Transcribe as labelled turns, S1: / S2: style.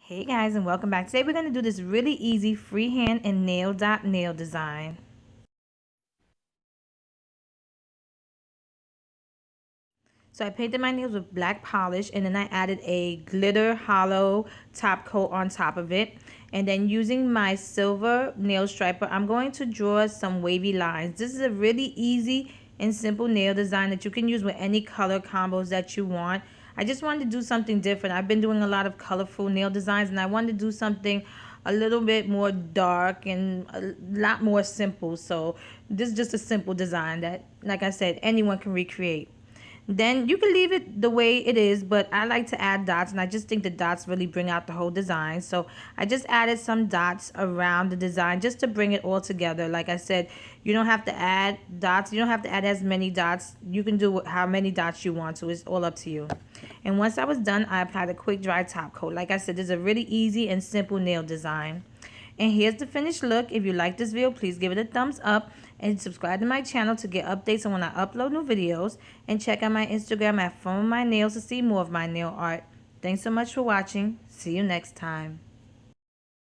S1: Hey guys, and welcome back. Today we're going to do this really easy freehand and nail dot nail design. So I painted my nails with black polish, and then I added a glitter hollow top coat on top of it. And then using my silver nail striper, I'm going to draw some wavy lines. This is a really easy and simple nail design that you can use with any color combos that you want. I just wanted to do something different. I've been doing a lot of colorful nail designs, and I wanted to do something a little bit more dark and a lot more simple. So this is just a simple design that, like I said, anyone can recreate. Then you can leave it the way it is, but I like to add dots, and I just think the dots really bring out the whole design. So I just added some dots around the design just to bring it all together. Like I said, you don't have to add dots. You don't have to add as many dots. You can do how many dots you want to. It's all up to you. And once I was done, I applied a quick dry top coat. Like I said, this is a really easy and simple nail design. And here's the finished look. If you like this video, please give it a thumbs up and subscribe to my channel to get updates on when I upload new videos. And check out my Instagram at Funwithmynails to see more of my nail art. Thanks so much for watching. See you next time.